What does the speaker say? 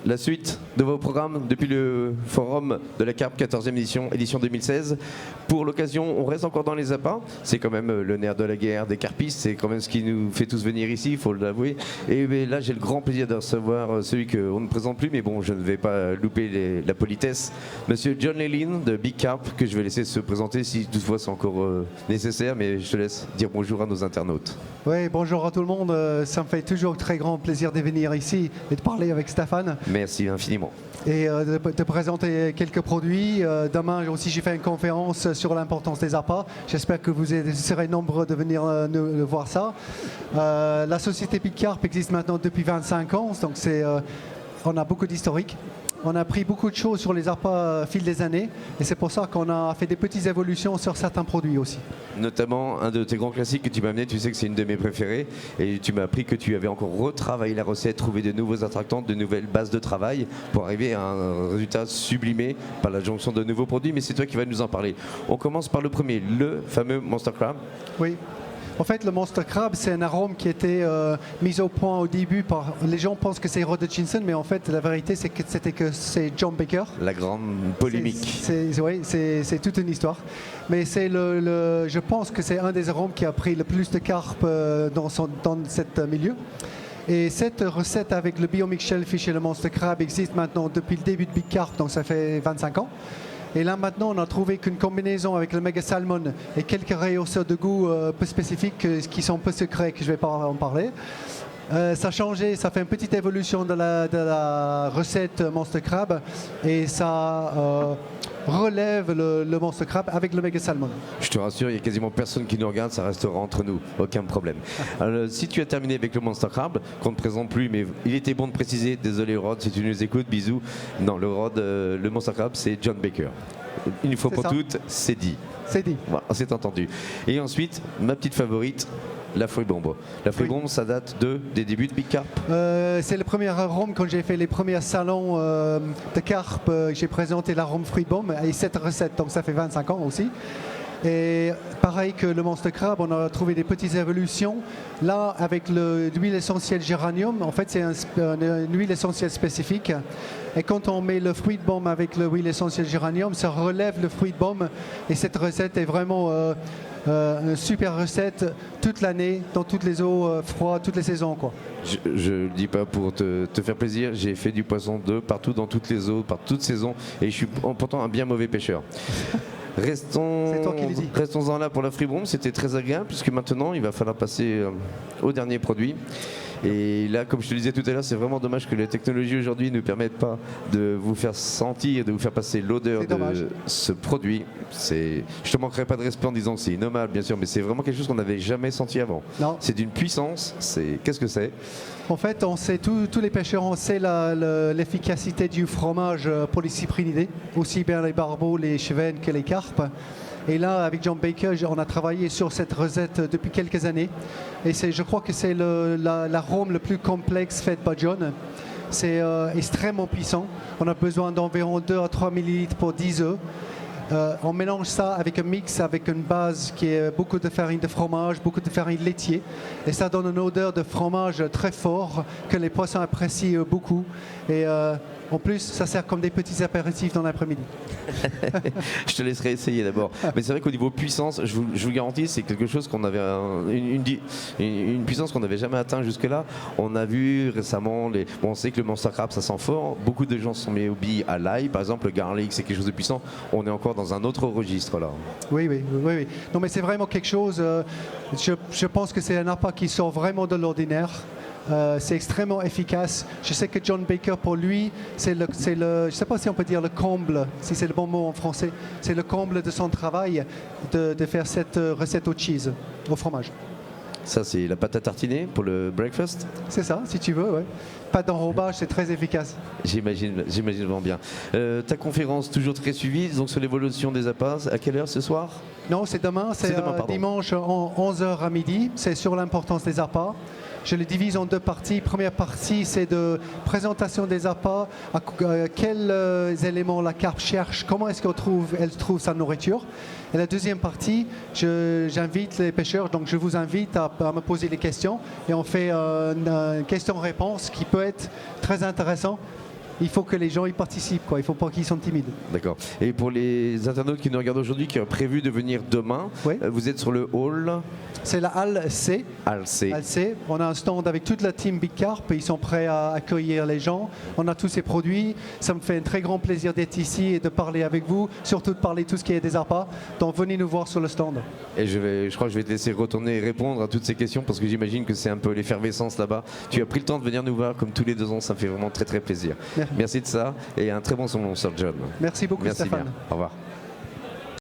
La suite de vos programmes depuis le forum de la Carpe 14e édition 2016. Pour l'occasion, on reste encore dans les appâts. C'est quand même le nerf de la guerre des carpistes. C'est quand même ce qui nous fait tous venir ici, il faut l'avouer. Et là, j'ai le grand plaisir de recevoir celui qu'on ne présente plus, mais bon, je ne vais pas louper la politesse. Monsieur John Lelin de Big Carp, que je vais laisser se présenter si toutefois c'est encore nécessaire, mais je te laisse dire bonjour à nos internautes. Oui, bonjour à tout le monde. Ça me fait toujours très grand plaisir de venir ici et de parler avec Stéphane. Merci infiniment. Et de présenter quelques produits. Demain aussi, j'ai fait une conférence sur l'importance des appâts. J'espère que vous serez nombreux de venir nous voir ça. La société Big Carp existe maintenant depuis 25 ans, donc on a beaucoup d'historique. On a appris beaucoup de choses sur les appâts au fil des années et c'est pour ça qu'on a fait des petites évolutions sur certains produits aussi. Notamment un de tes grands classiques que tu m'as amené, tu sais que c'est une de mes préférées et tu m'as appris que tu avais encore retravaillé la recette, trouvé de nouveaux attractants, de nouvelles bases de travail pour arriver à un résultat sublimé par la jonction de nouveaux produits, mais c'est toi qui vas nous en parler. On commence par le premier, le fameux Monster Crab. Oui. En fait, le Monster Crab, c'est un arôme qui était mis au point au début par... Les gens pensent que c'est Rod Hutchinson, mais en fait, la vérité, c'est que c'est John Baker. La grande polémique. Oui, c'est toute une histoire. Mais c'est je pense que c'est un des arômes qui a pris le plus de carpe dans cet milieu. Et cette recette avec le Biomix Shellfish et le Monster Crab existe maintenant depuis le début de Big Carp, donc ça fait 25 ans. Et là maintenant, on a trouvé qu'une combinaison avec le Mega Salmon et quelques rehausseurs de goût peu spécifiques qui sont un peu secrets, que je ne vais pas en parler. Ça a changé, ça fait une petite évolution de la recette Monster Crab et ça relève le Monster Crab avec le Mega Salmon. Je te rassure, il n'y a quasiment personne qui nous regarde, ça restera entre nous, aucun problème. Alors, si tu as terminé avec le Monster Crab, qu'on ne présente plus, mais il était bon de préciser, désolé Rod, si tu nous écoutes, bisous. Non, le Monster Crab, c'est John Baker. Une fois pour toutes, c'est dit. C'est dit. Voilà, c'est entendu. Et ensuite, ma petite favorite, la fruit bombe. La fruit bombe, ça date des débuts de Big Carp. C'est le premier arôme quand j'ai fait les premiers salons de carpe. J'ai présenté l'arôme fruit bombe et cette recette, donc ça fait 25 ans aussi. Et pareil que le Monster Crab, on a trouvé des petites évolutions. Là, avec l'huile essentielle géranium, en fait, c'est une huile essentielle spécifique. Et quand on met le fruit de baume avec l'huile essentielle géranium, ça relève le fruit de baume. Et cette recette est vraiment une super recette toute l'année, dans toutes les eaux froides, toutes les saisons, quoi. Je ne le dis pas pour te faire plaisir, j'ai fait du poisson partout, dans toutes les eaux, par toutes saisons. Et je suis pourtant un bien mauvais pêcheur. Restons-en là pour la fruit bombe, c'était très agréable puisque maintenant il va falloir passer au dernier produit. Et là, comme je te disais tout à l'heure, c'est vraiment dommage que les technologies aujourd'hui ne permettent pas de vous faire sentir, de vous faire passer l'odeur de ce produit. Je te manquerai pas de respect en disant que c'est innommable, bien sûr, mais c'est vraiment quelque chose qu'on n'avait jamais senti avant. Non. C'est d'une puissance, qu'est-ce que c'est ? En fait, on sait, tous les pêcheurs, on sait l'efficacité du fromage polycyprinidé, aussi bien les barbeaux, les chevennes que les carpes. Et là, avec John Baker, on a travaillé sur cette recette depuis quelques années. Et je crois que c'est l'arôme le plus complexe fait par John. C'est extrêmement puissant. On a besoin d'environ 2 à 3 millilitres pour 10 œufs. On mélange ça avec un mix, avec une base qui est beaucoup de farine de fromage, beaucoup de farine laitier. Et ça donne une odeur de fromage très fort que les poissons apprécient beaucoup. Et en plus, ça sert comme des petits apéritifs dans l'après-midi. Je te laisserai essayer d'abord. Mais c'est vrai qu'au niveau puissance, je vous garantis, c'est quelque chose qu'on avait une puissance qu'on n'avait jamais atteint jusque-là. On a vu récemment, on sait que le Monster Crab, ça sent fort. Beaucoup de gens se sont mis au billes à l'ail. Par exemple, le garlic, c'est quelque chose de puissant. On est encore dans un autre registre là. Oui. Non, mais c'est vraiment quelque chose. Je pense que c'est un appât qui sort vraiment de l'ordinaire. C'est extrêmement efficace. Je sais que John Baker, pour lui, je ne sais pas si on peut dire le comble, si c'est le bon mot en français, c'est le comble de son travail de faire cette recette au cheese, au fromage. Ça, c'est la pâte à tartiner pour le breakfast ? C'est ça, si tu veux, ouais. Pâte d'enrobage, c'est très efficace. J'imagine vraiment bien. Ta conférence, toujours très suivie, donc sur l'évolution des appâts, à quelle heure ce soir ? Non, c'est demain, c'est dimanche 11h à midi, c'est sur l'importance des appâts. Je le divise en deux parties. Première partie, c'est de présentation des appâts, quels éléments la carpe cherche, comment est-ce qu'elle trouve sa nourriture. Et la deuxième partie, j'invite les pêcheurs, donc je vous invite à me poser des questions et on fait une question-réponse qui peut être très intéressant il faut que les gens y participent, quoi. Il ne faut pas qu'ils sont timides. D'accord. Et pour les internautes qui nous regardent aujourd'hui, qui ont prévu de venir demain, Oui. Vous êtes sur le hall C'est la Halle C. Halle C. Halle C. On a un stand avec toute la team Big Carp et ils sont prêts à accueillir les gens. On a tous ces produits. Ça me fait un très grand plaisir d'être ici et de parler avec vous, surtout de parler tout ce qui est des appâts. Donc venez nous voir sur le stand. Et je crois que je vais te laisser retourner et répondre à toutes ces questions parce que j'imagine que c'est un peu l'effervescence là-bas. Tu as pris le temps de venir nous voir comme tous les 2 ans, ça me fait vraiment très très plaisir. Merci de ça et un très bon salon, Sir John. Merci beaucoup, Merci Stéphane. bien. Au revoir.